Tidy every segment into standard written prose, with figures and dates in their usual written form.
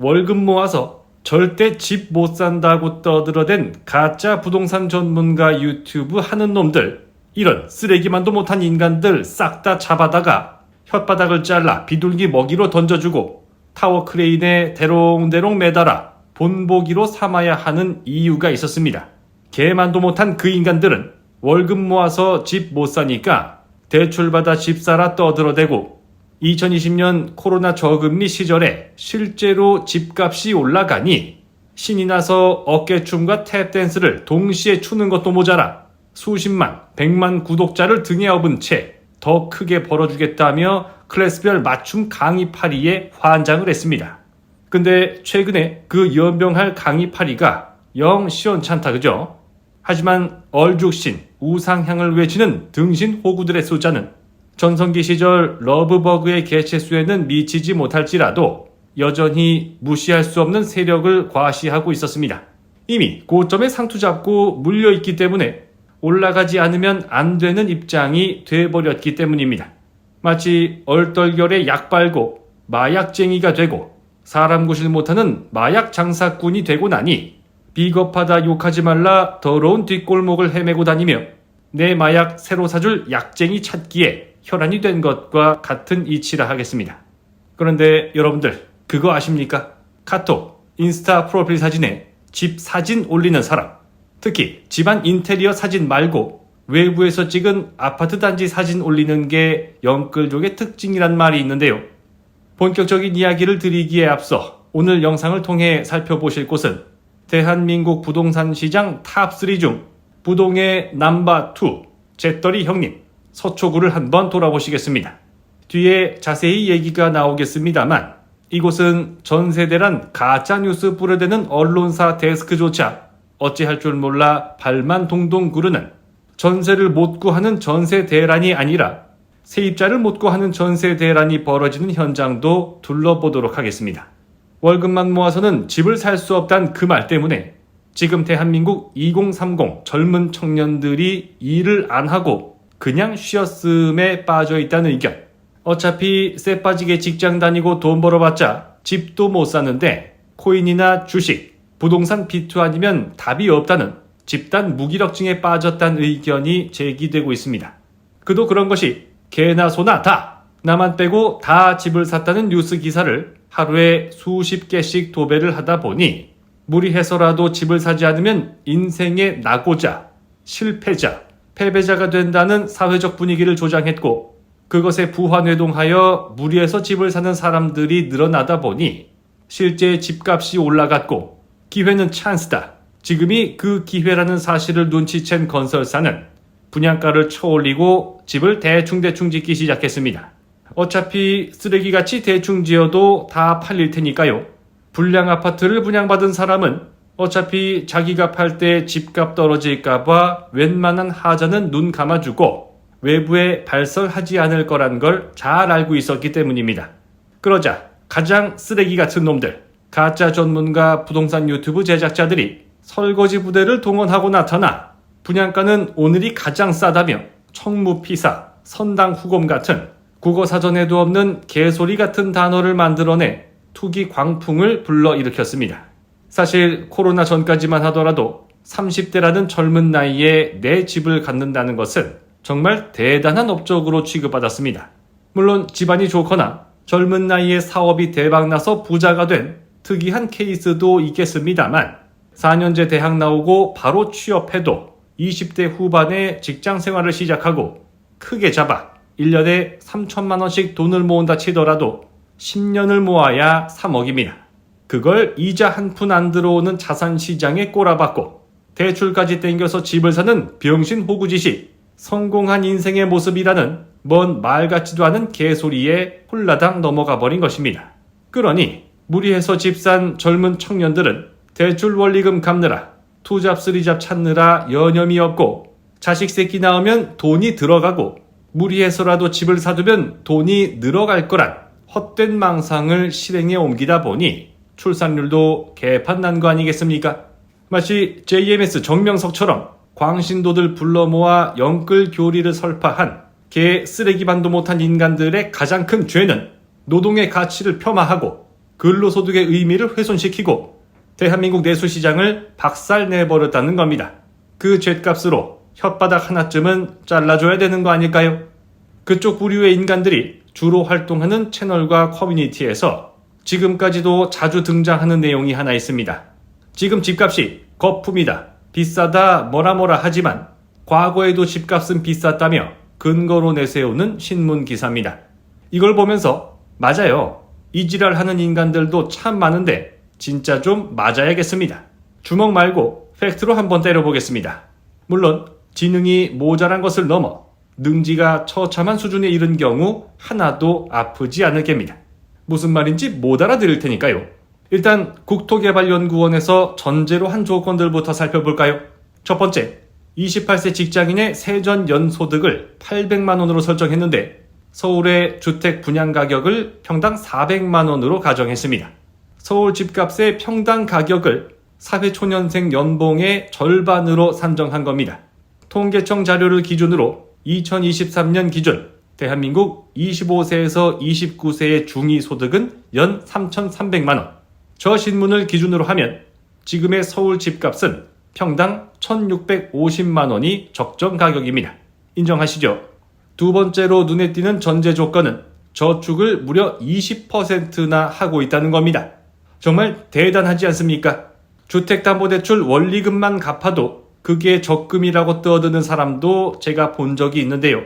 월급 모아서 절대 집 못 산다고 떠들어댄 가짜 부동산 전문가 유튜브 하는 놈들, 이런 쓰레기만도 못한 인간들 싹 다 잡아다가 혓바닥을 잘라 비둘기 먹이로 던져주고 타워 크레인에 대롱대롱 매달아 본보기로 삼아야 하는 이유가 있었습니다. 개만도 못한 그 인간들은 월급 모아서 집 못 사니까 대출받아 집 사라 떠들어대고 2020년 코로나 저금리 시절에 실제로 집값이 올라가니 신이 나서 어깨춤과 탭댄스를 동시에 추는 것도 모자라 수십만, 백만 구독자를 등에 업은 채 더 크게 벌어주겠다며 클래스별 맞춤 강의파리에 환장을 했습니다. 근데 최근에 그 연병할 강의파리가 영 시원찮다 그죠? 하지만 얼죽신, 우상향을 외치는 등신 호구들의 숫자는 전성기 시절 러브버그의 개체수에는 미치지 못할지라도 여전히 무시할 수 없는 세력을 과시하고 있었습니다. 이미 고점에 상투 잡고 물려있기 때문에 올라가지 않으면 안 되는 입장이 돼버렸기 때문입니다. 마치 얼떨결에 약 빨고 마약쟁이가 되고 사람 구실 못하는 마약 장사꾼이 되고 나니 비겁하다 욕하지 말라 더러운 뒷골목을 헤매고 다니며 내 마약 새로 사줄 약쟁이 찾기에 혈안이 된 것과 같은 이치라 하겠습니다. 그런데 여러분들 그거 아십니까? 카톡, 인스타 프로필 사진에 집 사진 올리는 사람, 특히 집안 인테리어 사진 말고 외부에서 찍은 아파트 단지 사진 올리는 게 영끌족의 특징이란 말이 있는데요. 본격적인 이야기를 드리기에 앞서 오늘 영상을 통해 살펴보실 곳은 대한민국 부동산 시장 탑3 중 부동의 넘버2 재떨이 형님 서초구를 한번 돌아보시겠습니다. 뒤에 자세히 얘기가 나오겠습니다만 이곳은 전세대란 가짜뉴스 뿌려대는 언론사 데스크조차 어찌할 줄 몰라 발만 동동 구르는 전세를 못 구하는 전세 대란이 아니라 세입자를 못 구하는 전세 대란이 벌어지는 현장도 둘러보도록 하겠습니다. 월급만 모아서는 집을 살 수 없단 그 말 때문에 지금 대한민국 2030 젊은 청년들이 일을 안 하고 그냥 쉬었음에 빠져 있다는 의견. 어차피 쎄 빠지게 직장 다니고 돈 벌어봤자 집도 못 사는데 코인이나 주식, 부동산 비투 아니면 답이 없다는 집단 무기력증에 빠졌다는 의견이 제기되고 있습니다. 그도 그런 것이 개나 소나 다 나만 빼고 다 집을 샀다는 뉴스 기사를 하루에 수십 개씩 도배를 하다 보니 무리해서라도 집을 사지 않으면 인생의 낙오자, 실패자, 패배자가 된다는 사회적 분위기를 조장했고 그것에 부화뇌동하여 무리해서 집을 사는 사람들이 늘어나다 보니 실제 집값이 올라갔고 기회는 찬스다. 지금이 그 기회라는 사실을 눈치챈 건설사는 분양가를 쳐올리고 집을 대충 짓기 시작했습니다. 어차피 쓰레기같이 대충 지어도 다 팔릴 테니까요. 불량 아파트를 분양받은 사람은 어차피 자기가 팔 때 집값 떨어질까봐 웬만한 하자는 눈 감아주고 외부에 발설하지 않을 거란 걸 잘 알고 있었기 때문입니다. 그러자 가장 쓰레기 같은 놈들, 가짜 전문가 부동산 유튜브 제작자들이 설거지 부대를 동원하고 나타나 분양가는 오늘이 가장 싸다며 청무피사, 선당후검 같은 국어사전에도 없는 개소리 같은 단어를 만들어내 투기 광풍을 불러일으켰습니다. 사실 코로나 전까지만 하더라도 30대라는 젊은 나이에 내 집을 갖는다는 것은 정말 대단한 업적으로 취급받았습니다. 물론 집안이 좋거나 젊은 나이에 사업이 대박나서 부자가 된 특이한 케이스도 있겠습니다만 4년제 대학 나오고 바로 취업해도 20대 후반에 직장 생활을 시작하고 크게 잡아 1년에 3천만 원씩 돈을 모은다 치더라도 10년을 모아야 3억입니다. 그걸 이자 한 푼 안 들어오는 자산시장에 꼬라박고 대출까지 땡겨서 집을 사는 병신 호구짓이 성공한 인생의 모습이라는 뭔 말 같지도 않은 개소리에 홀라당 넘어가 버린 것입니다. 그러니 무리해서 집 산 젊은 청년들은 대출 원리금 갚느라 투잡 쓰리잡 찾느라 여념이 없고 자식 새끼 낳으면 돈이 들어가고 무리해서라도 집을 사두면 돈이 늘어갈 거란 헛된 망상을 실행에 옮기다 보니 출산율도 개판난 거 아니겠습니까? 마치 JMS 정명석처럼 광신도들 불러 모아 영끌 교리를 설파한 개 쓰레기반도 못한 인간들의 가장 큰 죄는 노동의 가치를 폄하하고 근로소득의 의미를 훼손시키고 대한민국 내수시장을 박살내버렸다는 겁니다. 그 죗값으로 혓바닥 하나쯤은 잘라줘야 되는 거 아닐까요? 그쪽 부류의 인간들이 주로 활동하는 채널과 커뮤니티에서 지금까지도 자주 등장하는 내용이 하나 있습니다. 지금 집값이 거품이다, 비싸다, 뭐라 하지만 과거에도 집값은 비쌌다며 근거로 내세우는 신문 기사입니다. 이걸 보면서 맞아요. 이 지랄 하는 인간들도 참 많은데 진짜 좀 맞아야겠습니다. 주먹 말고 팩트로 한번 때려보겠습니다. 물론 지능이 모자란 것을 넘어 능지가 처참한 수준에 이른 경우 하나도 아프지 않을 겁니다. 무슨 말인지 못 알아들을 테니까요. 일단 국토개발연구원에서 전제로 한 조건들부터 살펴볼까요? 첫 번째, 28세 직장인의 세전 연소득을 800만 원으로 설정했는데 서울의 주택 분양 가격을 평당 400만 원으로 가정했습니다. 서울 집값의 평당 가격을 사회초년생 연봉의 절반으로 산정한 겁니다. 통계청 자료를 기준으로 2023년 기준 대한민국 25세에서 29세의 중위소득은 연 3,300만 원. 저 신문을 기준으로 하면 지금의 서울 집값은 평당 1,650만 원이 적정 가격입니다. 인정하시죠? 두 번째로 눈에 띄는 전제 조건은 저축을 무려 20%나 하고 있다는 겁니다. 정말 대단하지 않습니까? 주택담보대출 원리금만 갚아도 그게 적금이라고 떠드는 사람도 제가 본 적이 있는데요.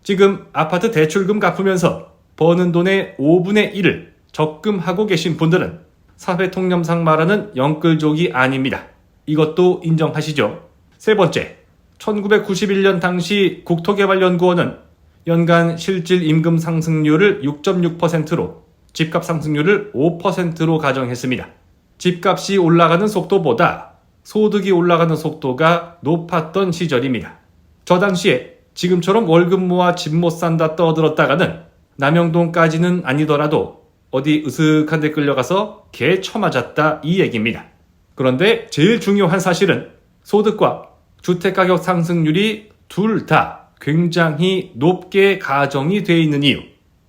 지금 아파트 대출금 갚으면서 버는 돈의 5분의 1을 적금하고 계신 분들은 사회통념상 말하는 영끌족이 아닙니다. 이것도 인정하시죠? 세 번째, 1991년 당시 국토개발연구원은 연간 실질 임금 상승률을 6.6%로 집값 상승률을 5%로 가정했습니다. 집값이 올라가는 속도보다 소득이 올라가는 속도가 높았던 시절입니다. 저 당시에 지금처럼 월급 모아 집 못 산다 떠들었다가는 남영동까지는 아니더라도 어디 으슥한 데 끌려가서 개 쳐맞았다 이 얘기입니다. 그런데 제일 중요한 사실은 소득과 주택가격 상승률이 둘 다 굉장히 높게 가정이 되어 있는 이유.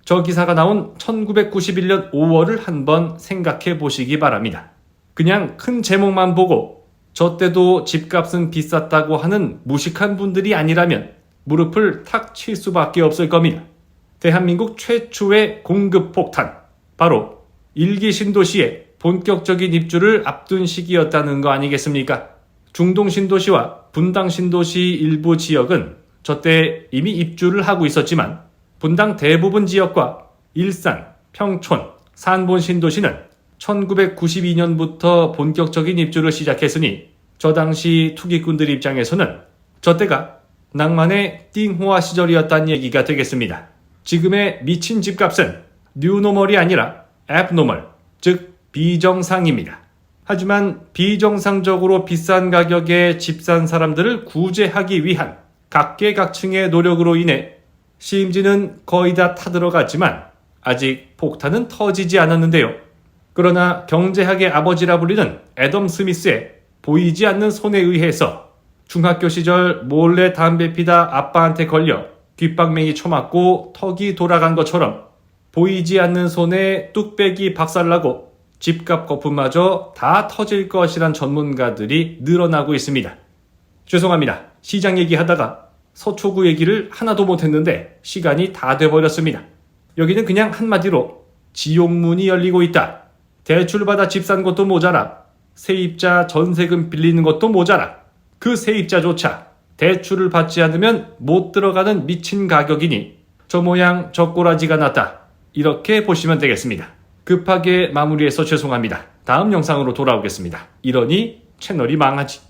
저 기사가 나온 1991년 5월을 한번 생각해 보시기 바랍니다. 그냥 큰 제목만 보고 저 때도 집값은 비쌌다고 하는 무식한 분들이 아니라면 무릎을 탁 칠 수밖에 없을 겁니다. 대한민국 최초의 공급 폭탄, 바로 1기 신도시의 본격적인 입주를 앞둔 시기였다는 거 아니겠습니까? 중동 신도시와 분당 신도시 일부 지역은 저때 이미 입주를 하고 있었지만 분당 대부분 지역과 일산, 평촌, 산본 신도시는 1992년부터 본격적인 입주를 시작했으니 저 당시 투기꾼들 입장에서는 저때가 낭만의 띵호화 시절이었다는 얘기가 되겠습니다. 지금의 미친 집값은 뉴노멀이 아니라 앱노멀, 즉 비정상입니다. 하지만 비정상적으로 비싼 가격에 집 산 사람들을 구제하기 위한 각계각층의 노력으로 인해 시임지는 거의 다 타들어갔지만 아직 폭탄은 터지지 않았는데요. 그러나 경제학의 아버지라 불리는 애덤 스미스의 보이지 않는 손에 의해서 중학교 시절 몰래 담배 피다 아빠한테 걸려 귓방맹이 쳐맞고 턱이 돌아간 것처럼 보이지 않는 손에 뚝배기 박살나고 집값 거품마저 다 터질 것이란 전문가들이 늘어나고 있습니다. 죄송합니다. 시장 얘기하다가 서초구 얘기를 하나도 못했는데 시간이 다 돼버렸습니다. 여기는 그냥 한마디로 지옥문이 열리고 있다. 대출받아 집 산 것도 모자라 세입자 전세금 빌리는 것도 모자라 그 세입자조차 대출을 받지 않으면 못 들어가는 미친 가격이니 저 모양 저 꼬라지가 났다. 이렇게 보시면 되겠습니다. 급하게 마무리해서 죄송합니다. 다음 영상으로 돌아오겠습니다. 이러니 채널이 망하지.